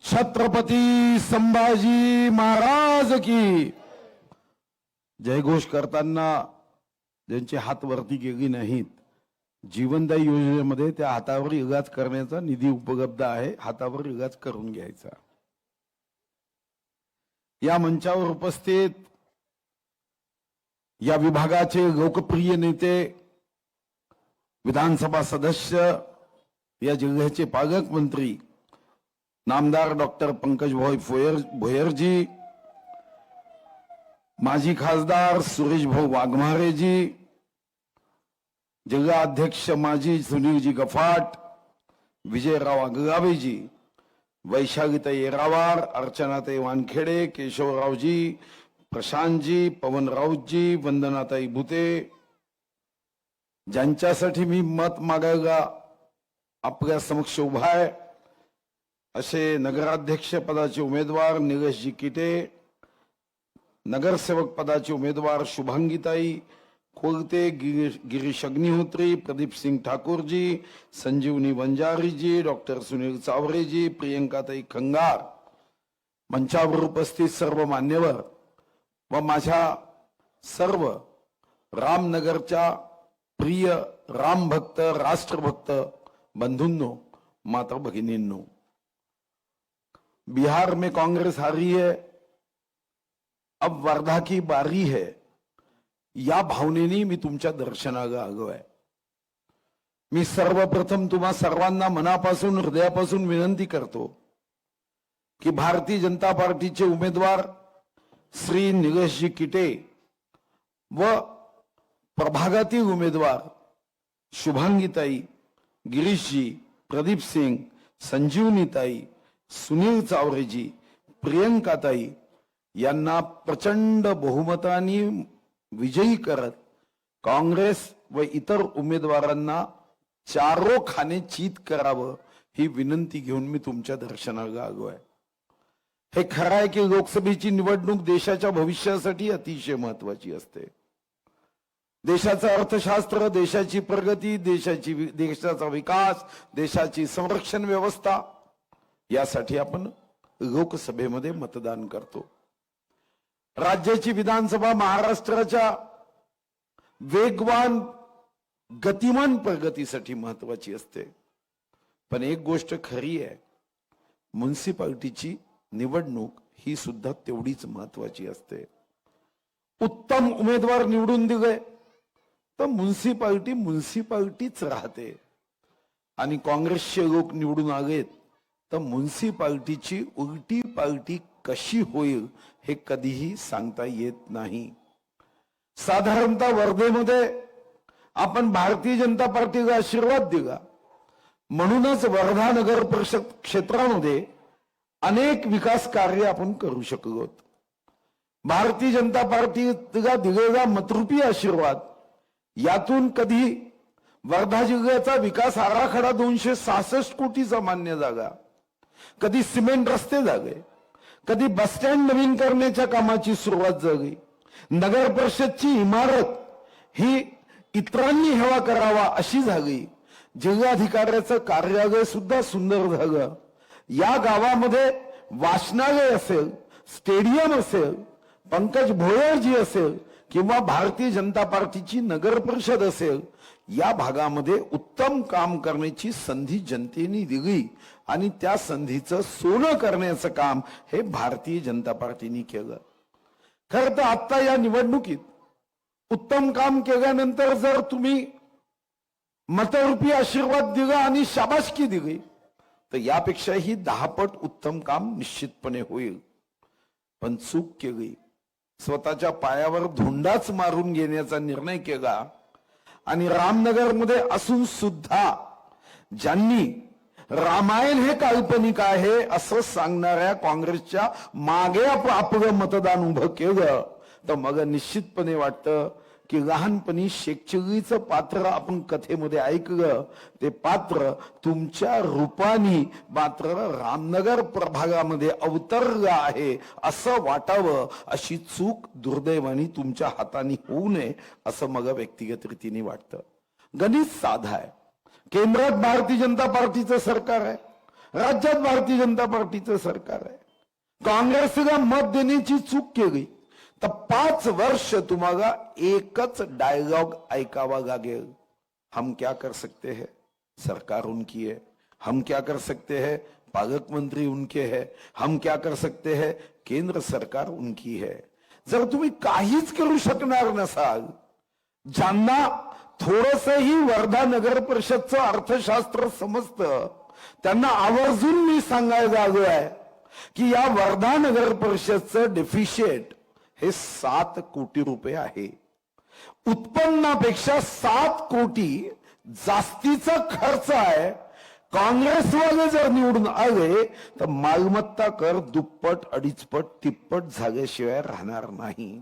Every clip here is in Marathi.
छत्रपती संभाजी महाराज की जयघोष करताना ज्यांचे हात वरती गेली नाहीत, जीवनदायी योजनेमध्ये त्या हातावर इलाज करण्याचा निधी उपलब्ध आहे, हातावर इलाज करून घ्यायचा। या मंचावर उपस्थित या विभागाचे लोकप्रिय नेते, विधानसभा सदस्य, या जिल्ह्याचे पालकमंत्री नामदार डॉक्टर पंकजभाई भोयर जी, माजी खासदार सुरेशभाऊ वाघमारे जी, जिल्हा अध्यक्ष माजी सुनीलजी गफाट, विजयराव आगलावे जी, वैशालीताई येरावार, अर्चनाताई वानखेडे, केशवरावजी, प्रशांतजी, पवनरावजी, वंदनाताई भुते, ज्यांच्यासाठी मी मत मागायला आपल्या समक्ष उभा आहे असे नगराध्यक्ष पदाचे उमेदवार निलेशजी किटे, नगरसेवक पदाचे उमेदवार शुभांगीताई कोलते, गिरीश अग्निहोत्री, प्रदीप सिंह ठाकूरजी, संजीवनी वंजारीजी, डॉक्टर सुनील चावरेजी, प्रियंकाताई खंगार, मंचावर उपस्थित सर्व मान्यवर व माझ्या सर्व रामनगरच्या प्रिय राम भक्त, राष्ट्रभक्त बंधुंनो, माता भगिनींनो, बिहार में कांग्रेस हारी है, अब वर्धा की बारी है, या भावनेने मी तुमच्या दर्शनाला आलो आहे। मी सर्वप्रथम तुम्हा सर्वांना मनापासून हृदयापासून विनंती करतो की भारतीय जनता पार्टीचे उमेदवार श्री निलेशजी किटे व प्रभागातील उमेदवार शुभांगीताई, गिरीशजी, प्रदीप सिंग, संजीवनीताई, सुनील चावरेजी, प्रियंकाताई यांना प्रचंड बहुमताने विजयी करत काँग्रेस व इतर उमेदवारांना चारो खाने चित करावं ही विनंती घेऊन मी तुमच्या दर्शनाला आलो आहे। हे खरं आहे की लोकसभेची निवडणूक देशाच्या भविष्यासाठी अतिशय महत्वाची असते। देशाचं अर्थशास्त्र, देशाची प्रगती, देशाचा विकास, देशाची संरक्षण व्यवस्था यासाठी आपण लोकसभेमध्ये मतदान करतो। राज्याची विधानसभा महाराष्ट्राच्या वेगवान गतिमान प्रगतीसाठी महत्वाची असते। पण एक गोष्ट खरी आहे, म्युनिसिपालिटीची निवडणूक ही सुद्धा तेवढीच महत्वाची असते। उत्तम उमेदवार निवडून दिले तर म्युनिसिपालिटीच राहते आणि काँग्रेसचे लोक निवडून आलेत तर म्युनिसिपालिटीची उलटी पालटी कशी होईल हे कधीही सांगता येत नाही। साधारणतः वर्धेमध्ये आपण भारतीय जनता पार्टीला आशीर्वाद दिला म्हणूनच वर्धा नगर परिषद क्षेत्रामध्ये अनेक विकास कार्य आपण करू शकलो। भारतीय जनता पार्टीला दिलेला मतरूपी आशीर्वाद यातून कधी वर्धा जिल्ह्याचा विकास आराखडा 266 कोटीचा मान्य झाला, कधी सिमेंट रस्ते झाले, कधी बस स्टँड नवीन करण्याच्या कामाची सुरुवात झाली, नगर परिषदची इमारत ही इतरांनी हवा करावा अशी झाली, जिल्हाधिकाऱ्याचं कार्यालय सुद्धा सुंदर झालं, या गावामध्ये वाचनालय असेल, स्टेडियम असेल, पंकज भोयरजी असेल किंवा भारतीय जनता पार्टीची नगर परिषद असेल, या भागामध्ये उत्तम काम करण्याची संधी जनतेने दिली आणि त्या संधीचं सोनं करण्याचं काम हे भारतीय जनता पार्टीने केलं। खरं तर आता या निवडणुकीत उत्तम काम केल्यानंतर जर तुम्ही मतरूपी आशीर्वाद दिला आणि शाबासकी दिली तर यापेक्षाही 10 पट उत्तम काम निश्चितपणे होईल। पण चूक केली, स्वतःच्या पायावर धोंडाच मारून घेण्याचा निर्णय केला आणि रामनगरमध्ये असून सुद्धा ज्यांनी रामायण हे काल्पनिक आहे असं सांगणाऱ्या काँग्रेसच्या मागे आपलं मतदान उभं केलं तर मग निश्चितपणे वाटतं की लहानपणी शेखचिल्लीचं पात्र आपण कथेमध्ये ऐकलं, ते पात्र तुमच्या रूपाने मात्र रामनगर प्रभागामध्ये अवतरलं आहे असं वाटावं, अशी चूक दुर्दैवाने तुमच्या हाताने होऊ नये असं मला व्यक्तिगत रीतीने वाटतं। गणित साधा आहे, केंद्रात भारतीय जनता पार्टीचं सरकार आहे, राज्यात भारतीय जनता पार्टीचं सरकार आहे. काँग्रेसला मत देण्याची चूक केली तर 5 वर्ष तुम्हाला एकच डायलॉग ऐकावा लागेल. हम क्या कर सकते हैं, सरकार उनकी है. हम क्या कर सकते हैं, पालक मंत्री उनके हैं. हम क्या कर सकते हैं, केंद्र सरकार उनकी है. जर तुम्ही काहीच करू शकणार नसाल, ज्यांना थोडसही वर्धा नगर परिषदचं अर्थशास्त्र समजतं त्यांना आवर्जून मी सांगायला आलो आहे की या वर्धा नगर परिषदचं डेफिशिट हे 7 कोटी रुपये आहे. उत्पन्नापेक्षा 7 कोटी जास्तीचा खर्च आहे. काँग्रेसवाले जर निवडून आले तर मालमत्ता कर दुप्पट, अडीचपट, तिप्पट झाल्याशिवाय राहणार नाही.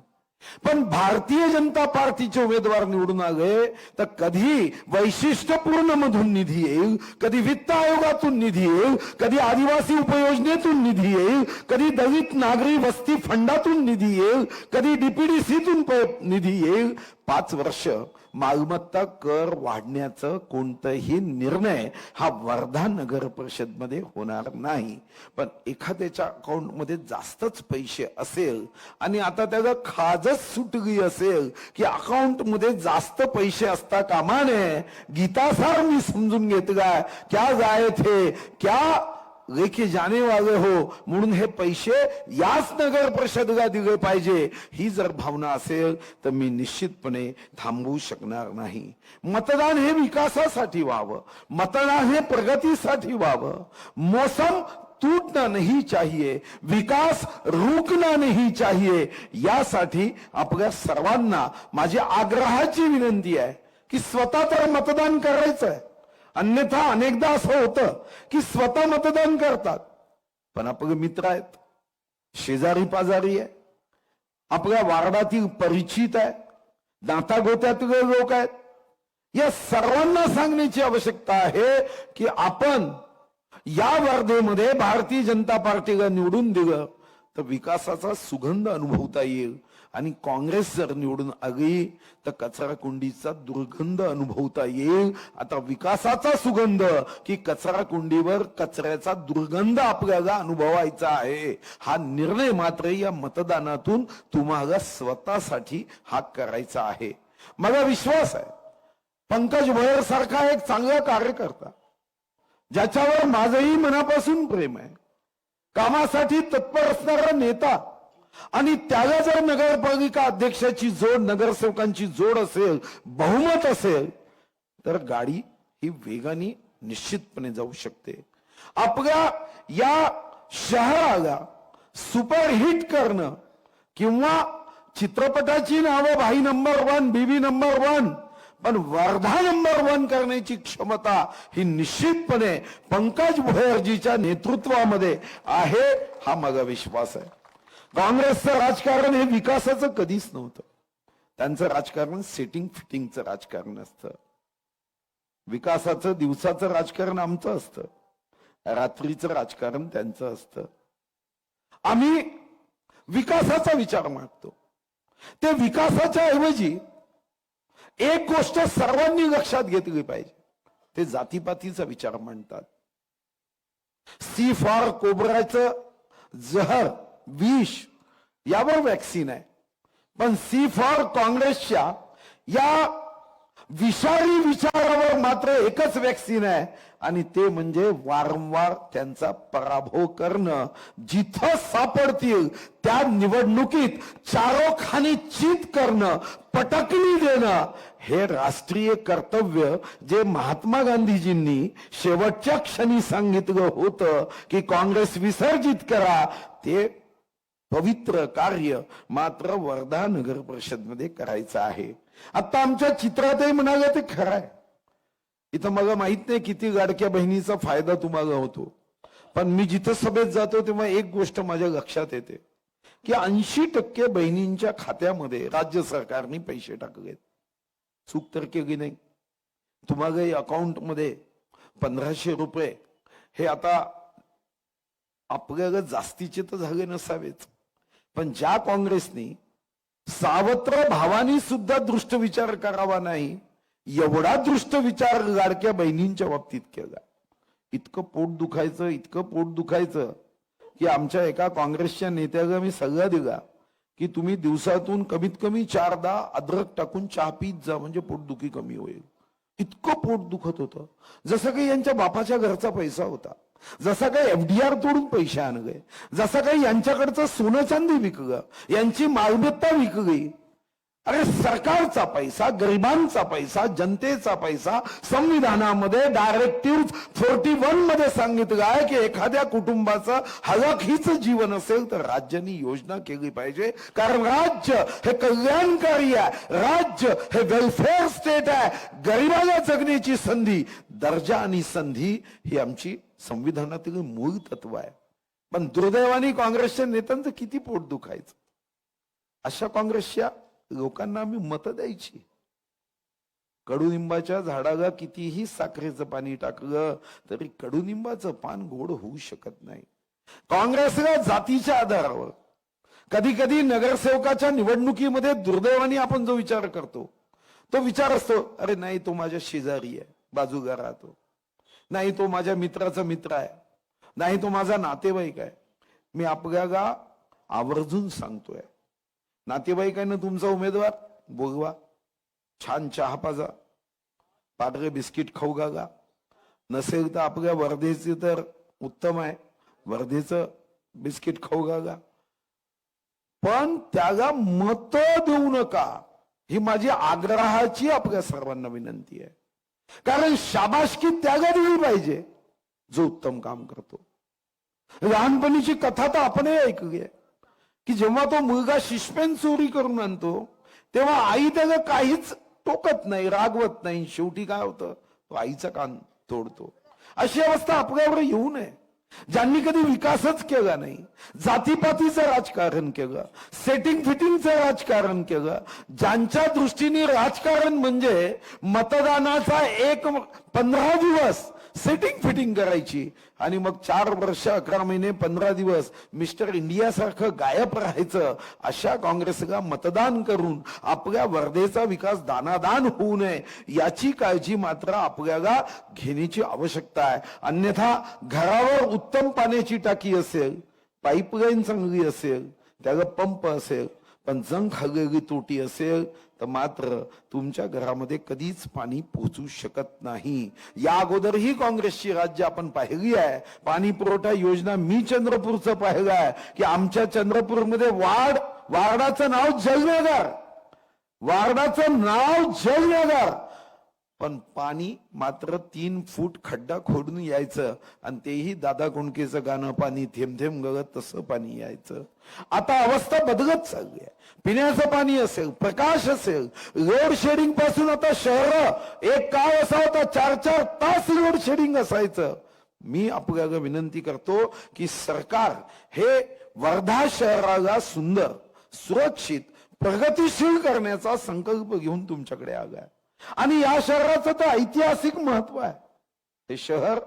पण भारतीय जनता पार्टीचे उमेदवार निवडून आले तर कधी वैशिष्ट्यपूर्ण मधून निधी येईल, कधी वित्त आयोगातून निधी येईल, कधी आदिवासी उपयोजनेतून निधी येईल, कधी दलित नागरी वस्ती फंडातून निधी येईल, कधी डीपीडीसीतून निधी येईल. 5 वर्ष मालमत्ता कर वाढण्याचा कोणताही निर्णय हा वर्धा नगर परिषद मध्ये होणार नाही. पण एखाद्याच्या अकाउंट मध्ये जास्तच पैसे असेल आणि आता त्याला खाजच सुटली असेल की अकाउंट मध्ये जास्त पैसे असता कामा नये. गीतासार मी समजून घेतला, क्या जाए थे क्या लेके जाने वाले हो, म्हणून हे पैसे याच नगर परिषदेला दिले पाहिजे, ही जर भावना असेल तर मी निश्चितपणे थांबवू शकणार नाही. मतदान हे विकासासाठी व्हावं, मतदान हे प्रगतीसाठी व्हावं. मौसम टूटना नहीं चाहिए, विकास रुकना नहीं चाहिए. यासाठी आपल्या सर्वांना माझी आग्रहाची विनंती आहे की स्वतः तर मतदान करायचंय. अन्यथा अनेकदा असं होतं की स्वतः मतदान करतात पण आपले मित्र आहेत, शेजारी पाजारी आहे, आपल्या वार्डातील परिचित आहे, दातागोत्यातले लोक आहेत. या सर्वांना सांगण्याची आवश्यकता आहे की आपण या वर्धेमध्ये भारतीय जनता पार्टीला निवडून दिलं तर विकासाचा सुगंध अनुभवता येईल. आणि काँग्रेस जर निवडून आली तर कचरा कुंडीचा दुर्गंध अनुभवता येईल. आता विकासाचा सुगंध की कचरा कुंडीवर कचऱ्याचा दुर्गंध आपल्याला अनुभवायचा आहे. हा निर्णय मात्र या मतदानातून तुम्हाला स्वतःसाठी हा करायचा आहे. मला विश्वास आहे पंकज भोयर सारखा एक चांगला कार्यकर्ता ज्याच्यावर माझंही मनापासून प्रेम आहे, कामासाठी तत्पर असणारा नेता आणि त्याला जर नगरपालिका अध्यक्षाची जोड, नगरसेवकांची जोड असेल, बहुमत असेल तर गाडी ही वेगाने निश्चितपणे जाऊ शकते. आपल्या या शहराला सुपरहिट करणं किंवा चित्रपटाची नावं भाई नंबर 1, बीबी नंबर 1 पण वर्धा नंबर 1 करण्याची क्षमता ही निश्चितपणे पंकज भोयरजीच्या नेतृत्वामध्ये आहे, हा माझा विश्वास आहे. काँग्रेसचं राजकारण हे विकासाचं कधीच नव्हतं. त्यांचं राजकारण सेटिंग फिटिंगचं राजकारण असतं. विकासाचं दिवसाचं राजकारण आमचं असतं, रात्रीचं राजकारण त्यांचं असतं. आम्ही विकासाचा विचार मागतो. ते विकासाच्या ऐवजी एक गोष्ट सर्वांनी लक्षात घेतली पाहिजे, ते जातीपातीचा विचार मांडतात. सी फॉर कोबराचं जहर, विष यावर वॅक्सिन आहे, पण सी फॉर काँग्रेसच्या या विषारी विचारावर मात्र एकच वॅक्सिन आहे आणि ते म्हणजे वारंवार त्यांचा पराभव करणं. जिथं सापडतील त्या निवडणुकीत चारोखानी चित करणं, पटकणी देणं हे राष्ट्रीय कर्तव्य जे महात्मा गांधीजींनी शेवटच्या क्षणी सांगितलं होतं की काँग्रेस विसर्जित करा, ते पवित्र कार्य मात्र वर्धा नगर परिषद मध्ये करायचं आहे. आता आमच्या चित्रातही म्हणाले ते खरं आहे. इथं मला माहित नाही किती लाडक्या बहिणीचा फायदा तुम्हाला होतो, पण मी जिथं सभेत जातो तेव्हा एक गोष्ट माझ्या लक्षात येते की 80% बहिणींच्या खात्यामध्ये राज्य सरकारने पैसे टाकलेत. चूक तर केली नाही. तुम्हाला अकाउंट मध्ये 1500 रुपये हे आता आपल्याला जास्तीचे तर झाले नसावेच, पण ज्या काँग्रेसने सावत्र भावानी सुद्धा दृष्ट विचार करावा नाही एवढा दृष्ट विचार लाडक्या बहिणींच्या बाबतीत केला. इतकं पोट दुखायचं की आमच्या एका काँग्रेसच्या नेत्याला मी सल्ला दिला की तुम्ही दिवसातून कमीत कमी 4दा अद्रक टाकून चहा पीत जा, म्हणजे पोटदुखी कमी होईल. इतकं पोट दुखत होतं, जसं काही यांच्या बापाच्या घरचा पैसा होता, जसा काही FDR तोडून पैसे आणले, जसा काही यांच्याकडचं सोनं चांदी विकलं, यांची मालमत्ता विकली. अरे सरकारचा पैसा, गरिबांचा पैसा, जनतेचा पैसा. संविधानामध्ये डायरेक्टिव्ह 41 मध्ये सांगितलं आहे की एखाद्या कुटुंबाचं हलाखीच जीवन असेल तर राज्याने योजना केली पाहिजे, कारण राज्य हे कल्याणकारी आहे, राज्य हे वेलफेअर स्टेट आहे. गरिबाला जगण्याची संधी, दर्जा आणि संधी ही आमची संविधानातील मूळ तत्व आहे. पण दुर्दैवाने काँग्रेसच्या नेत्यांचं किती पोट दुखायचं. अशा काँग्रेसच्या लोकांना आम्ही मत द्यायची. कडुनिंबाच्या झाडाला कितीही साखरेचं पाणी टाकलं तरी कडुनिंबाचं पान गोड होऊ शकत नाही. काँग्रेसला जातीच्या आधारावर कधी कधी नगरसेवकाच्या निवडणुकीमध्ये दुर्दैवाने आपण जो विचार करतो तो विचार असतो, अरे नाही तो माझ्या शेजारी आहे, बाजूला राहतो, नाही तो माझ्या मित्राचा मित्र आहे, नाही तो माझा नातेवाईक आहे. मी आपल्याला आवर्जून सांगतोय, नातेवाईकांना तुमचा उमेदवार बोलवा, छान चहा पाजा, पांढरे बिस्किट खाऊ घाला, नसेल तर आपल्या वर्धेचे तर उत्तम आहे, वर्धेचं बिस्किट खाऊ घाला, पण त्याला मत देऊ नका. ही माझी आग्रहाची आपल्या सर्वांना विनंती आहे. कारण शाबासकी त्याला दिली पाहिजे जो उत्तम काम करतो. लहानपणीची कथा तर आपणही ऐकली आहे की जेव्हा तो मुलगा शिशपेन चोरी करून आणतो तेव्हा आई त्याला काहीच टोकत नाही, रागवत नाही. शेवटी काय होतं, तो आईचा कान तोडतो. अशी अवस्था आपल्यावर येऊ नये. ज्यांनी कधी विकासच केला नाही, जातीपातीचं राजकारण केलं, सेटिंग फिटिंगचं राजकारण केलं, ज्यांच्या दृष्टीने राजकारण म्हणजे मतदानाचा 15 दिवस सेटिंग फिटिंग करायची आणि मग 4 वर्ष 11 महिने 15 दिवस मिस्टर इंडिया सारखं गायब राहायचं, अशा काँग्रेसला मतदान करून आपल्या वर्धेचा विकास दानादान होऊ नये याची काळजी मात्र आपल्याला घेण्याची आवश्यकता आहे. अन्यथा घरावर उत्तम पाण्याची टाकी असेल, पाईपलाईन चांगली असेल, त्याला पंप असेल, पण जंग खाल्लेली तोटी असेल तर मात्र तुमच्या घरामध्ये कधीच पाणी पोहोचू शकत नाही. या अगोदरही काँग्रेसची राज्य आपण पाहिली आहे. पाणी पुरवठा योजना मी चंद्रपूरचं पाहिलं आहे की आमच्या चंद्रपूरमध्ये वार्डाचं नाव जलनगर, वार्डाचं नाव जलनगर, पण पाणी मात्र 3 फूट खड्डा खोडून यायचं आणि तेही दादा कोंडकेचं गाणं पाणी थेंब थेंब गळत तसं पाणी यायचं. आता अवस्था बदलत चालली आहे. पिण्याचं पाणी असेल, प्रकाश असेल, लोड शेडिंग पासून आता शहर एक काळ असा होता 4-4 तास लोड शेडिंग असायचं. मी आपल्याला विनंती करतो की सरकार हे वर्धा शहराला सुंदर, सुरक्षित, प्रगतिशील करण्याचा संकल्प घेऊन तुमच्याकडे आलाय आणि या शहराचं तर ऐतिहासिक महत्व आहे. हे शहर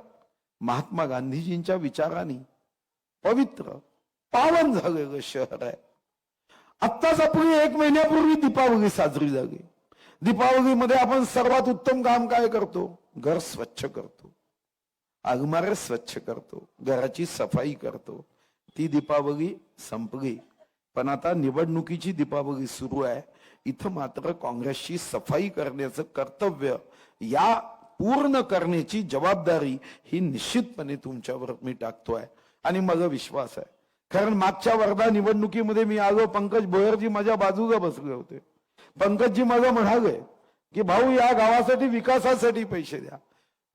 महात्मा गांधीजींच्या विचारांनी पवित्र, पावन झालेलं शहर आहे. आत्ताच आपली 1 महिन्यापूर्वी दीपावली साजरी झाली. दीपावलीमध्ये आपण सर्वात उत्तम काम काय करतो, घर स्वच्छ करतो, अलमाऱ्या स्वच्छ करतो, घराची सफाई करतो. ती दीपावली संपली, पण आता निवडणुकीची दीपावली सुरू आहे. इथं मात्र काँग्रेसची सफाई करण्याचं कर्तव्य, या पूर्ण करण्याची जबाबदारी ही निश्चितपणे तुमच्यावर मी टाकतोय आणि मला विश्वास आहे. कारण मागच्या वर्धा निवडणुकीमध्ये मी आलो, पंकज भोयरजी माझ्या बाजूला बसले होते. पंकजजी मला म्हणाले की भाऊ या गावासाठी विकासासाठी पैसे द्या.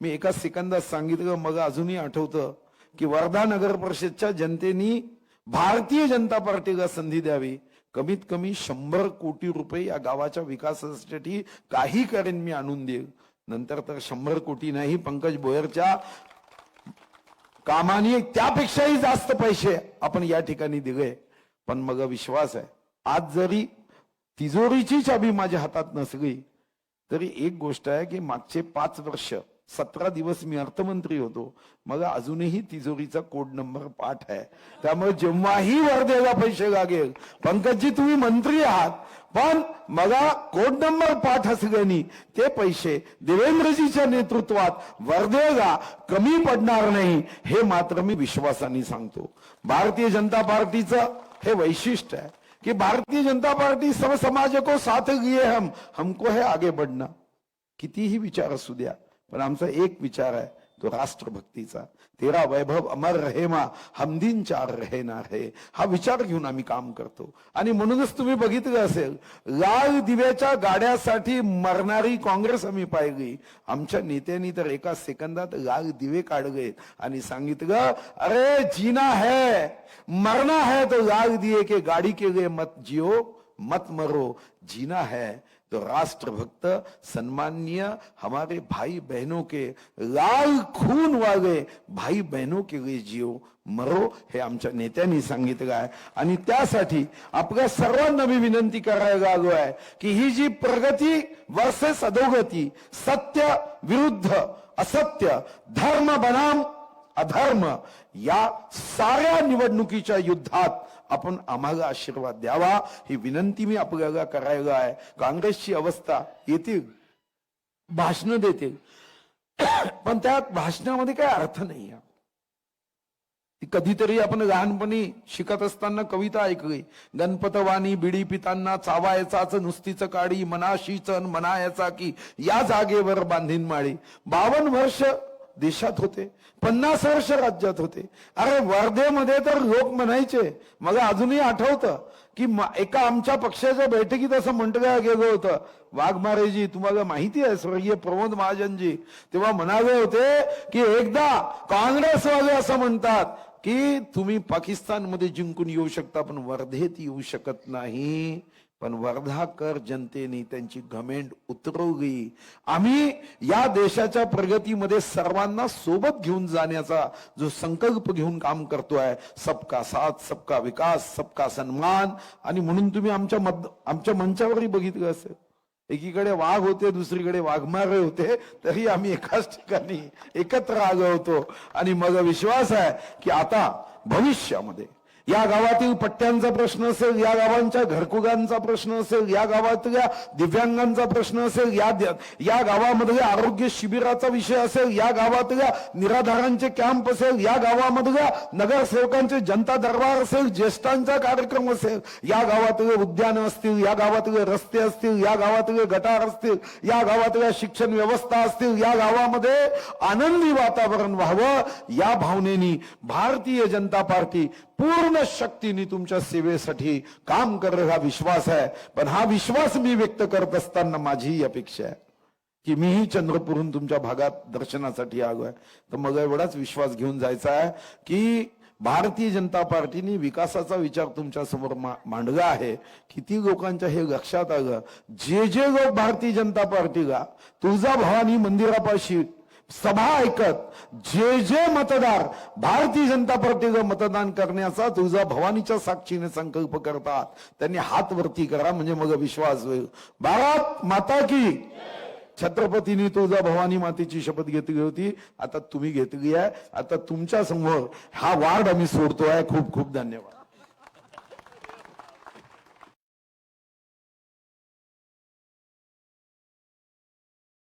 मी एका सेकंदात सांगितलं. मला अजूनही आठवतं की वर्धा नगर परिषदच्या जनतेनी भारतीय जनता पार्टीला संधी द्यावी. कमीत कमी 100 कोटी रुपये या गावाच्या विकासासाठी काही करेन मी आणून देईल. नंतर तर 100 कोटी नाही, पंकज भोयरच्या कामाने त्यापेक्षाही जास्त पैसे आपण या ठिकाणी दिले. पण मला विश्वास आहे, आज जरी तिजोरीची चाबी माझ्या हातात नसली तरी एक गोष्ट आहे की मागचे 5 वर्ष 17 दिवस मी अर्थमंत्री होतो. मग अजूनही तिजोरीचा कोड नंबर पाठ आहे. त्यामुळे जेव्हाही वर्धेला पैसे लागेल, पंकजजी तुम्ही मंत्री आहात पण मगा कोड नंबर पाठ असल्याने ते पैसे देवेंद्रजीच्या नेतृत्वात वर्धेला कमी पडणार नाही, हे मात्र मी विश्वासाने सांगतो. भारतीय जनता पार्टीचं हे वैशिष्ट्य आहे कि भारतीय जनता पार्टी सब समाज को साथ लिए हमको है आगे बढ़ना. कितीही विचार असू द्या, पण आमचा एक विचार आहे तो राष्ट्रभक्तीचा. तेरा वैभव अमर रहे मा हम दिन चार रहे ना रहे, हा विचार घेऊन आम्ही काम करतो. आणि म्हणूनच तुम्ही बघितलं असेल, लाल दिव्याच्या गाड्यासाठी मरणारी काँग्रेस आम्ही पाहिली. आमच्या नेत्यांनी तर एका सेकंदात लाल दिवे काढले आणि सांगितलं, अरे जीना है मरना है तो लाल दिए के गाड़ी के लिए मत जियो मत मरो, जीना है तो राष्ट्रभक्त सम्माननीय हमारे भाई बहनों के लाल खून वाले भाई बहनों के लिए जियो मरो, हे आमच्या नेत्यांनी सांगितलं आहे. आणि त्यासाठी आपल्या सर्वांना मी विनंती करायला आलो आहे की ही जी प्रगती वर्सेस अधोगती, सत्य विरुद्ध असत्य, धर्म बनाम अधर्म, या साऱ्या निवडणुकीच्या युद्धात आपण आम्हाला आशीर्वाद द्यावा, ही विनंती मी आपल्याला करायला आहे. काँग्रेसची अवस्था येतील, भाषण देतील, पण त्या भाषणामध्ये काय अर्थ नाही. कधीतरी आपण लहानपणी शिकत असताना कविता ऐकली, गणपतवाणी बिडी पितांना चावायचाच नुसतीच काडी, मनाशीच म्हणायचा की या जागेवर बांधीन माळी. 52 वर्ष देशात होते, 50 वर्ष राज्यात होते. अरे वर्धेमध्ये तर लोक म्हणायचे, मला अजूनही आठवतं की एका आमच्या पक्षाच्या बैठकीत असं म्हटलं गेलं होतं, वाघमारेजी तुम्हाला माहिती आहे स्वर्गीय प्रमोद महाजनजी तेव्हा म्हणाले होते की एकदा काँग्रेसवाले असं म्हणतात की तुम्ही पाकिस्तानमध्ये जिंकून येऊ शकता पण वर्धेत येऊ शकत नाही. पण वर्धाकर जनतेने त्यांची घमेंड उतरवली. आम्ही या देशाच्या प्रगतीमध्ये सर्वांना सोबत घेऊन जाण्याचा जो संकल्प घेऊन काम करतोय, सबका साथ सबका विकास सबका सन्मान. आणि म्हणून तुम्ही आमच्या मंचावरही बघितलं असेल, एकीकडे वाघ होते, दुसरीकडे वाघमारे होते, तरी आम्ही एकाच ठिकाणी एकत्र आलो होतो. आणि मग विश्वास आहे की आता भविष्यामध्ये या गावातील पट्ट्यांचा प्रश्न असेल, या गावांच्या घरकुलांचा प्रश्न असेल, या गावातल्या दिव्यांगांचा प्रश्न असेल, या गावामधल्या आरोग्य शिबिराचा विषय असेल, या गावातल्या निराधारांचे कॅम्प असेल, या गावामधल्या नगरसेवकांचे जनता दरबार असेल, ज्येष्ठांचा कार्यक्रम असेल, या गावातले उद्यान असतील, या गावातले रस्ते असतील, या गावातले गटार असतील, या गावातल्या शिक्षण व्यवस्था असतील, या गावामध्ये आनंदी वातावरण व्हावं, या भावनेनी भारतीय जनता पार्टी पूर्ण शक्तीने तुमच्या सेवेसाठी काम करेल हा विश्वास आहे. पण हा विश्वास मी व्यक्त करत असताना माझी अपेक्षा आहे की मीही चंद्रपूरहून तुमच्या भागात दर्शनासाठी आलोय, तर मग एवढाच विश्वास घेऊन जायचा आहे की भारतीय जनता पार्टीने विकासाचा विचार तुमच्या समोर मांडला आहे. किती लोकांच्या हे लक्षात आलं, जे लोक भारतीय जनता पार्टीला तुळजाभवानी मंदिरापाशी सभा ऐकत जे मतदार भारतीय जनता पार्टीला मतदान करण्याचा तुळजाभवानीच्या साक्षीने संकल्प करतात, त्यांनी हात वरती करा म्हणजे मग विश्वास होईल. भारत माता की. छत्रपतींनी तुळजाभवानी मातेची शपथ घेतली होती, आता तुम्ही घेतली आहे. आता तुमच्या समोर हा वार्ड आम्ही सोडतोय. खूप खूप धन्यवाद.